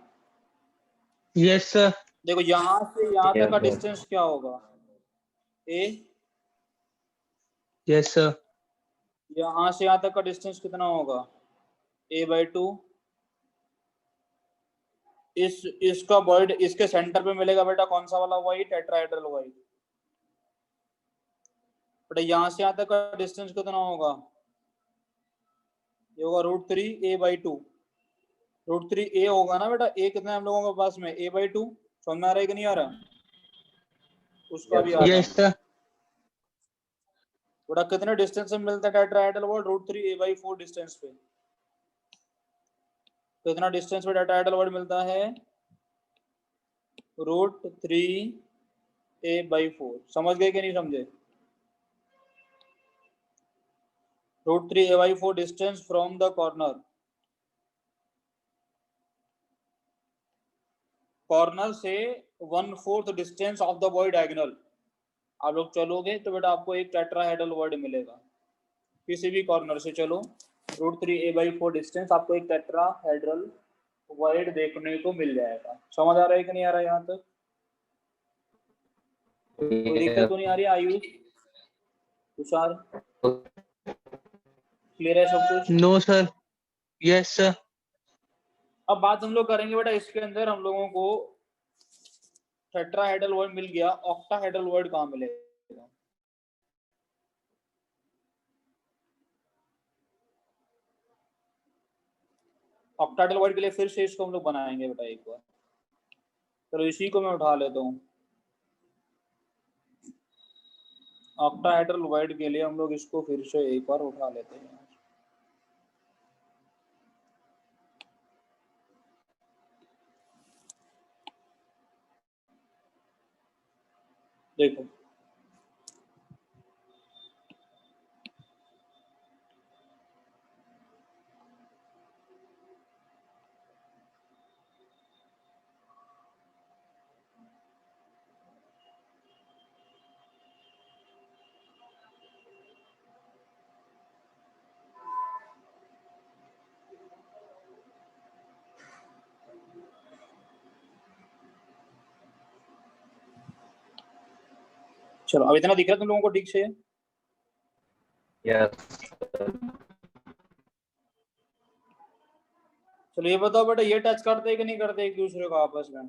Yes sir. देखो यहाँ से यहाँ तक यस का सर। डिस्टेंस क्या होगा? ए। Yes sir. यहाँ से यहाँ तक का डिस्टेंस कितना होगा? a/2। इसका वॉइड इसके सेंटर पे मिलेगा बेटा, कौन सा वाला? वही टेट्राहेड्रल वॉइड। बेटा यहाँ से यहाँ तक का डिस्टेंस कितना होगा? ये होगा √3a/2। √3a होगा ना बेटा? a कितना है हम लोगों के पास में? a/2। समझ में आ रहा है कि नहीं आ रहा? उसका भी यस आधा। Yes sir. बेटा कितने डिस्टेंस में मिलता है टेट्राहेड्रल वॉइड? √3a/4 डिस्टेंस पे। कितना डिस्टेंस पे टेट्राहेड्रल वॉइड मिलता है? √3a/4। समझ गए कि नहीं समझे? √3a/4 distance from the corner. Corner से 1/4 distance of the body diagonal आप लोग चलोगे तो बेटा आपको एक टेट्राहेड्रल वॉइड मिलेगा। किसी भी कॉर्नर से चलो, √3a/4 डिस्टेंस, आपको एक टेट्राहेड्रल वॉइड देखने को मिल जाएगा। समझ आ रहा है कि नहीं आ रहा है? यहाँ तक कोई दिक्कत तो नहीं आ रही? आयुष, तुषार, क्लियर है सब कुछ? No sir. Yes sir. अब बात हम लोग करेंगे बेटा, इसके अंदर हम लोगों को टेट्राहेड्रल वॉइड मिल गया, ऑक्टाहेड्रल वॉइड कहाँ मिलेगा? ऑक्टाहेड्रल वॉइड के लिए फिर से इसको हम लोग बनाएंगे बेटा एक बार। चलो इसी को मैं उठा लेता हूँ। ऑक्टाहेड्रल वॉइड के लिए हम लोग इसको फिर से एक बार उठा लेते हैं। देखो चलो अब इतना दिख रहा है तुम लोगों को ठीक से? यस चलो ये बताओ बेटा, ये टच करते हैं कि नहीं करते एक दूसरे को आपस में?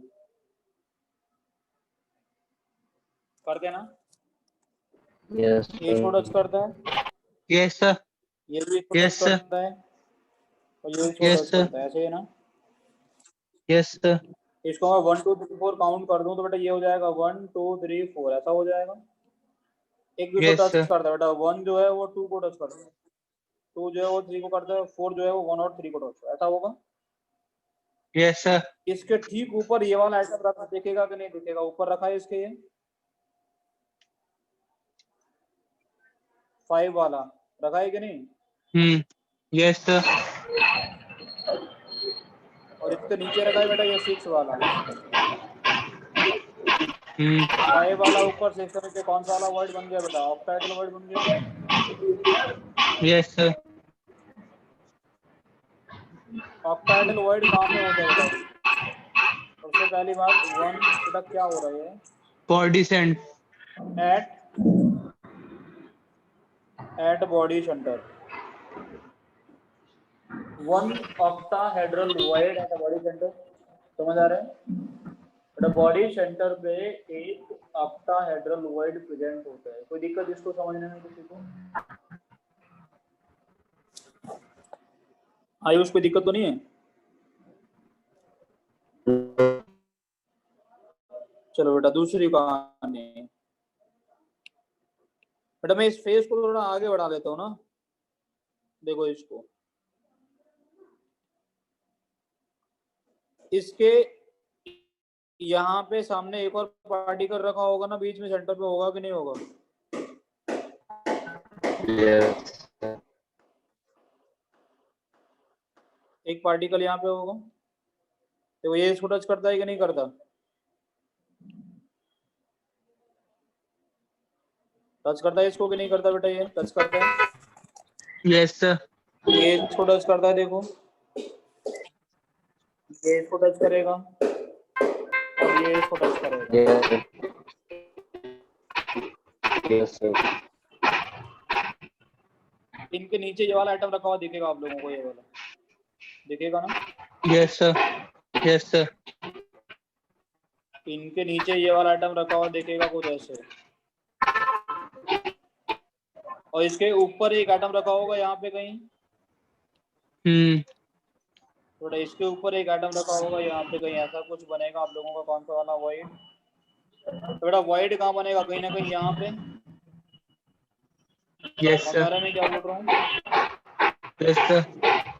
करते ना? यस ये इसको टच करता है, यस सर। ये भी इसको यस टच सर। करता है, और ये इसको यस टच सर। करता है, ऐसे है ना? Yes sir. इसको मैं 1 2 3 4 काउंट कर दूं तो बेटा ये हो जाएगा 1 2 3 4, ऐसा हो जाएगा। एक भी को यस टच सर। करता है बेटा, 1 जो है वो 2 को टच करता है, 2 जो है वो 3 को करता है, 4 जो है वो 1 और 3 को टच करता है, ऐसा होगा। Yes sir. इसके ठीक ऊपर ये वाला आइटम रखा दिखेगा कि नहीं दिखेगा? ऊपर रखा है इसके ये 5 वाला रखा है कि नहीं? Yes sir. और इसके नीचे रखा है बेटा ये 6 वाला। 5 वाला ऊपर, 6 के नीचे कौन सा वाला वर्ड बन गया बेटा? ऑक्टाइडल वर्ड बन गया। Yes sir. ऑक्टाइडल वर्ड कहाँ पे होता है बेटा? सबसे पहली बात 1 बेटा क्या हो रहा है? For descent. At body centre 1 octahedral void at body centre. समझ आ रहा है बेटा? बॉडी सेंटर पे एक ऑक्टाहेड्रल वॉइड प्रेजेंट होता है। कोई दिक्कत इसको समझने में किसी को? आयुष कोई दिक्कत तो नहीं है? चलो बेटा दूसरी कहानी। बेटा मैं इस फेस को थोड़ा आगे बढ़ा देता हूँ ना, देखो इसको, इसके यहाँ पे सामने एक और पार्टिकल रखा होगा ना, बीच में सेंटर पे होगा कि नहीं होगा? यस एक पार्टिकल यहाँ पे होगा, तो ये इसको टच करता है कि नहीं करता? टच करता है इसको कि नहीं करता बेटा? ये टच करता है। Yes sir. ये इसको टच करता है, देखो ये इसको टच करेगा और ये इसको टच करेगा। यस इनके नीचे ये वाला आइटम रखा हुआ दिखेगा आप लोगों को? ये वाला दिखेगा ना? Yes sir. Yes sir. इनके नीचे ये वाला आइटम रखा हुआ दिखेगा कुछ ऐसे, और इसके ऊपर एक आइटम रखा होगा यहाँ पे कहीं। थोड़ा इसके ऊपर एक आइटम रखा होगा यहाँ पे कहीं, ऐसा कुछ बनेगा आप लोगों का। कौन सा वाला? वाइड। तो बेटा वाइड कहाँ बनेगा? कहीं ना कहीं यहाँ पे। Yes sir. हमारा मैं क्या बोल रहा हूँ? Yes sir.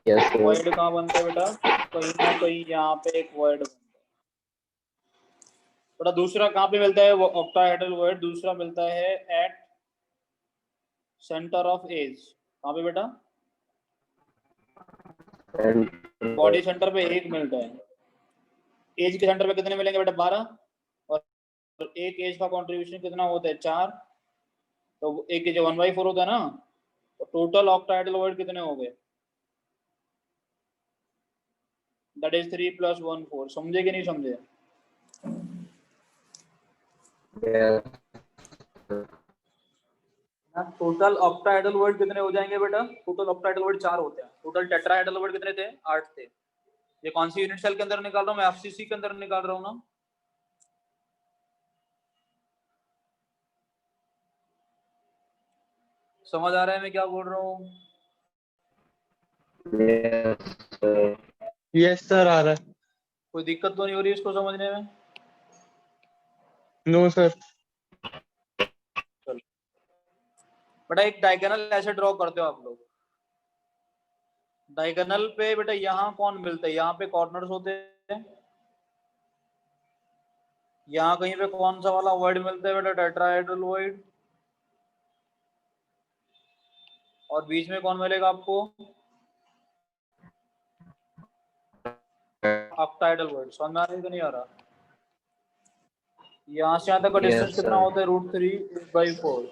यस वाइड कहाँ बनता है बेटा? कहीं ना कहीं यहाँ पे एक वाइड बनता है बेटा। दूसरा कहाँ पे मिलता है? वो ऑक्टाहेड्रल वाइड दूसरा मिलता है एट सेंटर ऑफ एज। कहाँ पे बेटा? बॉडी सेंटर पे एक मिलता है। एज के सेंटर पे कितने मिलेंगे बेटा? 12। और एक एज का कंट्रीब्यूशन कितना होता है? 4। तो एक एज 1/4 होता है ना, तो टोटल ऑक्टाहेड्रल वर्ड कितने हो गए? That is 3 + 1 4। समझे कि नहीं समझे? टोटल ऑक्टाहेड्रल वर्ड कितने हो जाएंगे बेटा? टोटल ऑक्टाहेड्रल वर्ड 4 होते हैं। टोटल टेट्राहेड्रल वर्ड कितने थे? 8 थे। ये कौन सी यूनिट सेल के अंदर निकाल रहा हूँ मैं? एफसीसी के अंदर निकाल रहा हूँ ना। समझ आ रहा है मैं क्या बोल रहा हूँ? यस सर आ रहा है। कोई दिक्कत तो नहीं हो रही इसको समझने में? No sir. चलो बेटा एक डायगोनल ऐसे ड्रॉ करते हो आप लोग। डायगोनल पे बेटा यहाँ कौन मिलता है? यहाँ पे कॉर्नर्स होते हैं, यहाँ कहीं पे कौन सा वाला वर्ड मिलता है बेटा, टेट्राहेड्रल वर्ड, और बीच में कौन मिलेगा आपको, ऑक्टाहेड्रल वर्ड। समझ में आ रहा है कि नहीं आ रहा? यहाँ से यहाँ तक का डिस्टेंस Yes, कितना sir. होता है, √3/4।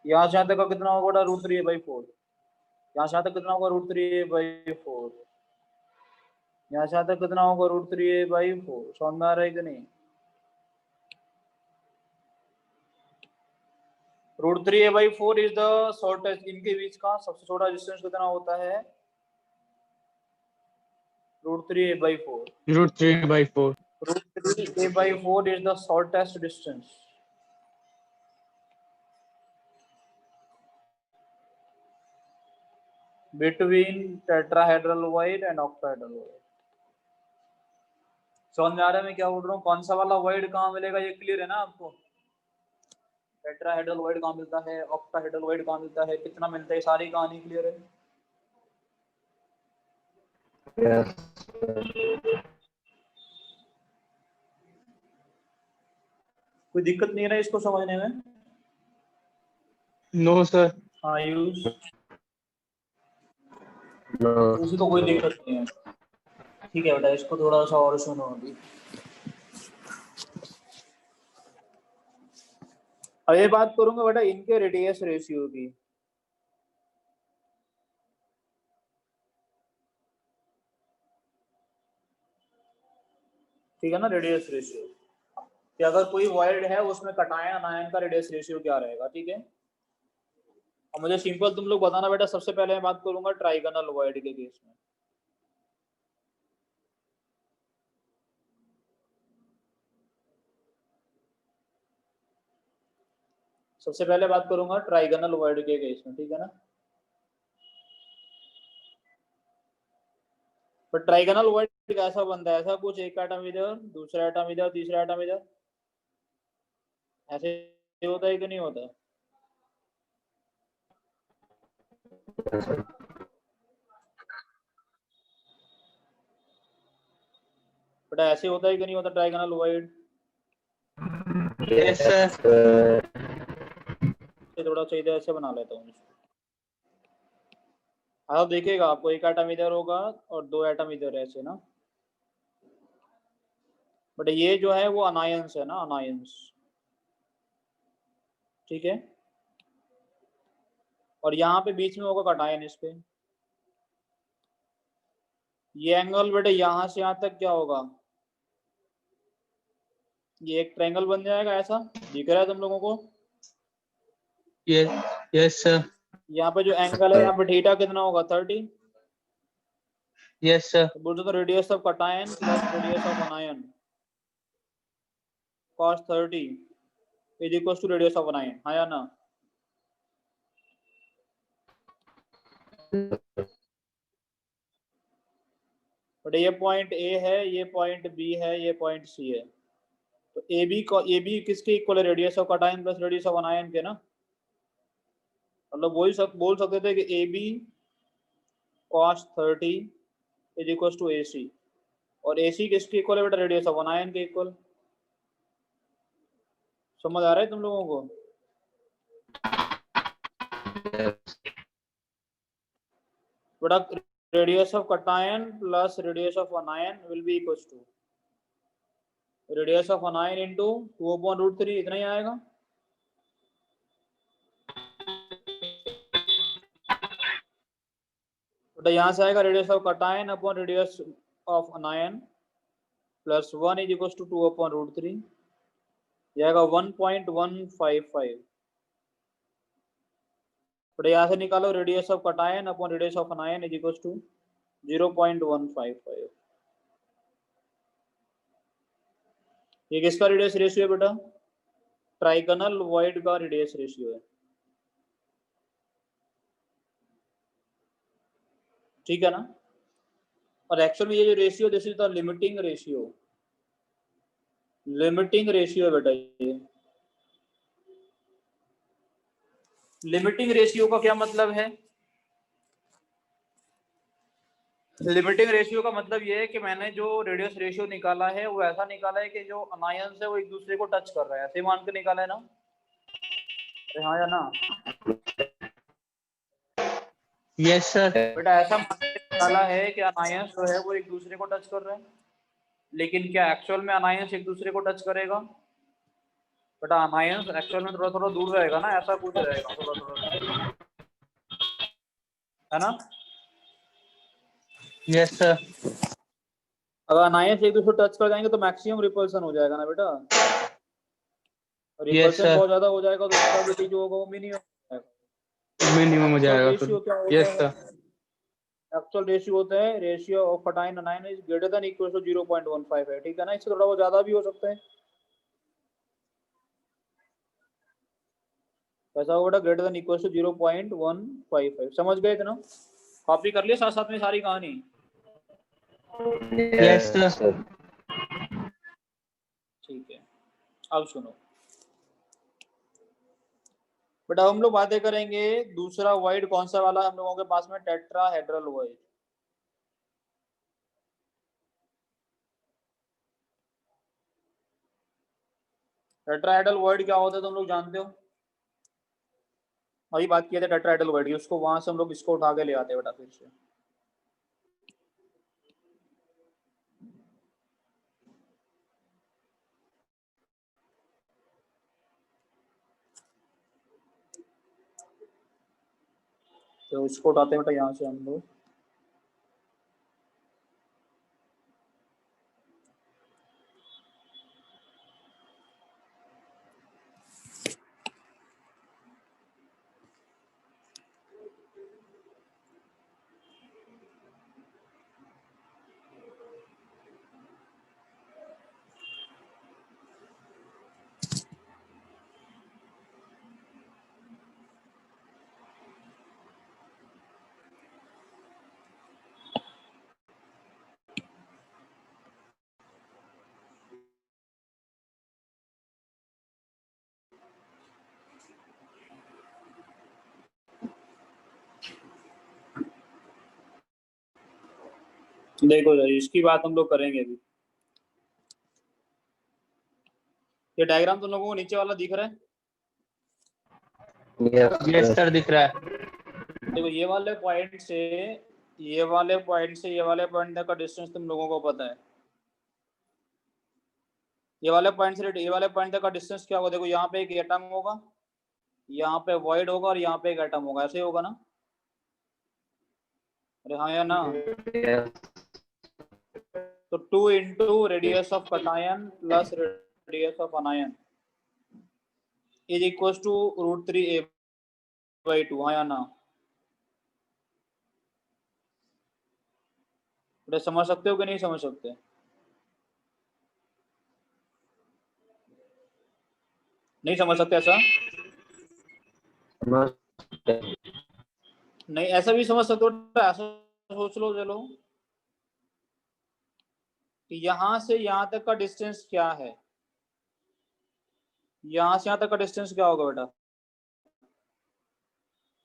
यहाँ से यहाँ तक का कितना होगा बेटा, √3/4। यहाँ से यहाँ तक कितना होगा, √3/4। यहाँ से यहाँ तक कितना होगा, √3/4। समझ में आ रहा है कि नहीं? √3/4 इज द शॉर्टेस्ट, इनके बीच का सबसे छोटा डिस्टेंस कितना होता है, √3/4। √3/4 √3/4 is the shortest distance between tetrahedral void and octahedral void। समझ में आ रहा है मैं क्या बोल रहा हूँ? कौन सा वाला void कहाँ मिलेगा ये क्लियर है ना आपको? टेट्राहेड्रल void कहाँ मिलता है, octahedral void कहाँ मिलता है, कितना मिलता है, सारी कहानी क्लियर है? Yes. कोई दिक्कत नहीं है ना इसको समझने में? No sir. आयुष, No. उसे तो कोई दिक्कत नहीं है। ठीक है बेटा, इसको थोड़ा सा और सुनो अभी। अब ये बात करूंगा बेटा इनके रेडियस रेशियो की। ठीक है ना, रेडियस रेशियो कि अगर कोई वॉइड है उसमें कटायन अनायन का रेडियस रेशियो क्या रहेगा। ठीक है, और मुझे सिंपल तुम लोग बताना बेटा। सबसे पहले मैं बात करूंगा ट्राइगोनल वॉइड के केस में। सबसे पहले बात करूंगा ट्राइगोनल वॉइड के केस में। ठीक है ना, पर ट्राइगोनल वॉइड कैसा बनता है, ऐसा कुछ एक एटम इधर, दूसरा एटम इधर, तीसरा एटम इधर, ऐसे होता है कि नहीं होता? Yes, sir. बेटा ऐसे होता है कि नहीं होता trigonal void? Yes sir. Sir. थोड़ा सा इधर ऐसे बना लेता हूँ। आप देखिएगा, आपको एक एटम इधर होगा और दो एटम इधर ऐसे ना, बट ये जो है वो अनायंस है ना, अनायंस। ठीक है, और यहाँ पे बीच में होगा कटायन इस पे। ये एंगल बेटे यहाँ से यहाँ तक क्या होगा, ये एक ट्रायंगल बन जाएगा। ऐसा दिख रहा है तुम लोगों को? Yes sir. यहाँ पे जो एंगल है यहाँ पे थीटा कितना होगा, 30। Yes sir. तो बोलते तो radius of cation plus radius of anion cos 30 is equal to radius of anion, हाँ या ना? बट ये पॉइंट ए है, ये पॉइंट बी है, ये पॉइंट सी है। तो ए बी किसके इक्वल है, radius of cation plus radius of anion के ना। मतलब बोल सकते थे कि A B cos 30 is equal to A C, और ए सी किसके इक्वल है बेटा, रेडियस ऑफ अनायन के इक्वल। समझ आ रहा है तुम लोगों को? Yes. बेटा radius of cation plus radius of anion will be equal to radius of anion into 2/√3, इतना ही आएगा। बेटा यहाँ से आएगा radius of cation upon radius of anion plus 1 is equal to 2/√3, जाएगा 1.155। बेटा यहाँ से निकालो radius of cation upon radius of anion is equal to 0.155। ये किसका रेडियस रेशियो है बेटा, ट्राइगोनल वॉइड का रेडियस रेशियो है। ठीक है ना, और एक्चुअल में ये जो ratio, this is the limiting ratio. Limiting ratio है बेटा ये। लिमिटिंग रेशियो का क्या मतलब है? लिमिटिंग रेशियो का मतलब ये है कि मैंने जो रेडियस रेशियो निकाला है वो ऐसा निकाला है कि जो अनायंस है वो एक दूसरे को टच कर रहा है, ऐसे मान के निकाला है ना? अरे हाँ या ना? Yes sir. बेटा ऐसा मान के निकाला है कि अनायंस जो है वो एक दूसरे को टच कर रहा है, लेकिन क्या एक्चुअल में अनायंस एक दूसरे को टच करेगा? बेटा अनायंस एक्चुअल में थोड़ा थोड़ा दूर रहेगा ना, ऐसा कुछ रहेगा थोड़ा थोड़ा, है ना? Yes sir. अगर अनायंस एक दूसरे को टच कर जाएंगे तो मैक्सिमम रिपल्सन हो जाएगा ना बेटा, और यस रिपल्सन सर। बहुत ज्यादा हो जाएगा तो स्टेबिलिटी जो होगा वो मिनिमम हो जाएगा। मिनिमम हो एक्चुअल जाएगा फिर। रेशियो क्या होता यस है? सर। एक्चुअल रेशियो होता है ratio of cation anion is greater than equal to 0.15 है, ठीक है ना? इससे थोड़ा बहुत ज्यादा भी हो सकता है। कैसा होगा? Greater than equal to 0.155। समझ गए इतना? कॉपी कर लिया साथ साथ में सारी कहानी? Yes sir. ठीक है, अब सुनो बेटा, हम लोग बातें करेंगे दूसरा वाइड कौन सा वाला हम लोगों के पास में, टेट्राहेड्रल वाइड। टेट्राहेड्रल वर्ड क्या होता है तुम लोग जानते हो? वही बात किए थे टेट्राहेड्रल वर्ड की, उसको वहां से हम लोग इसको उठा के ले आते हैं बेटा फिर से। तो इसको उठाते हैं बेटा यहाँ से हम लोग। देखो जरा, इसकी बात हम लोग करेंगे अभी। ये डायग्राम तुम लोगों को नीचे वाला दिख रहा है? यस सर दिख रहा है। देखो ये वाले पॉइंट से ये वाले पॉइंट से ये वाले पॉइंट तक का डिस्टेंस तुम लोगों को पता है। ये वाले पॉइंट से ये वाले पॉइंट तक का डिस्टेंस क्या होगा? देखो यहाँ पे एक एटम होगा, यहाँ पे वॉइड होगा और यहाँ पे एक एटम होगा, ऐसे ही होगा ना? अरे हाँ या ना? तो 2 into radius of cation plus radius of anion is equal to √3a/2, हाँ या ना? बेटा समझ सकते हो कि नहीं समझ सकते? नहीं समझ सकते ऐसा? नहीं ऐसा भी समझ सकते हो, तो ऐसा सोच लो चलो कि यहां से यहां तक का डिस्टेंस क्या है, यहां से यहां तक का डिस्टेंस क्या होगा बेटा?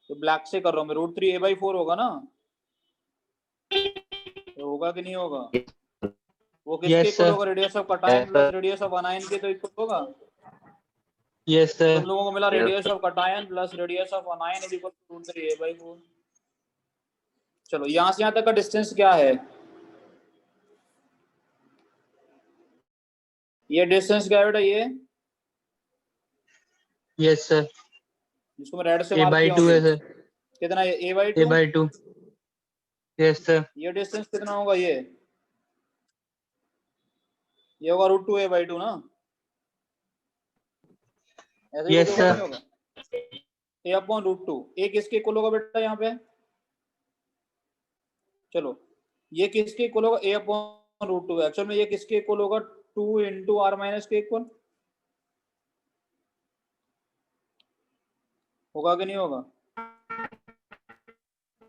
तो ब्लैक से कर रहा हूं मैं, √3a/4 होगा ना? तो होगा कि नहीं होगा? वो किसके यस इक्वल सर। होगा? Radius of cation plus radius of anion के तो इक्वल होगा। यस तुम सर। लोगों को मिला radius of cation plus radius of anion is equal to √3a/4। चलो यहां से यहां तक का डिस्टेंस क्या है? ये डिस्टेंस क्या है बेटा? ये यस सर। जिसको मैं रेड से ए मार्क बाई किया हूँ टू है अभी, सर। कितना है? ए a/2। By two. Yes sir. ये डिस्टेंस कितना होगा? ये होगा √2a/2 ना? ऐसे ही कुछ यस होगा कि सर। नहीं होगा? a/√2 a किसके इक्वल होगा बेटा यहाँ पे? चलो ये किसके इक्वल होगा? a/√2। एक्चुअल में ये किसके इक्वल होगा? 2 इंटू r माइनस के इक्वल होगा कि नहीं होगा?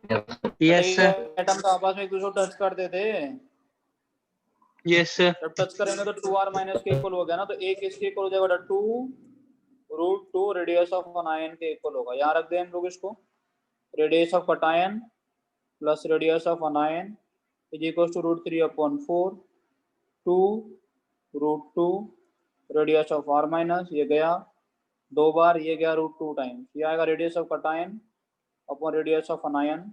बेटा यस ये सर। एटम तो आपस में एक दूसरे को टच करते थे, यस सर। जब टच करेंगे तो 2r माइनस के इक्वल हो गया ना, तो a किसके इक्वल हो जाएगा बेटा? 2 √2 रेडियस ऑफ अनायन के इक्वल होगा। यहाँ रख दें हम लोग इसको, radius of cation plus radius of anion is equal to √3/4 2 √2 radius of r minus, ये गया 2 बार, ये गया √2 टाइम्स, ये आएगा radius of cation upon radius of anion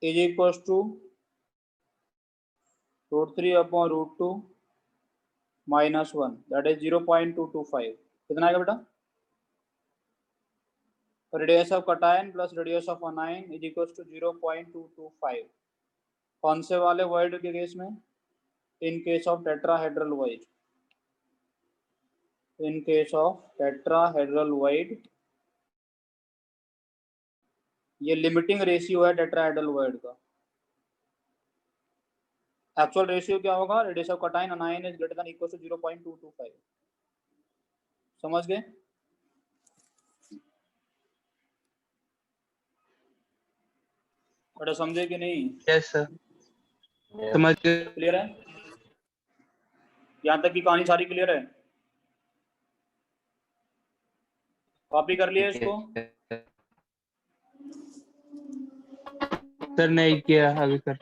is equal to √3/√2 -1 that is 0.225। कितना आएगा बेटा? Radius of cation plus radius of anion is equal to 0.225। कौन से वाले वर्ड के केस में? In case of tetrahedral void, in case of tetrahedral void ये limiting ratio है टेट्राहेड्रल वाइड का। एक्चुअल रेशियो क्या होगा? Radius of cation anion is greater than equal to 0.225। समझ गए? बेटा समझे कि नहीं? यस सर, समझ गए। क्लियर है? यहाँ तक की कहानी सारी क्लियर है? कॉपी कर लिया इसको? सर नहीं किया, अभी कर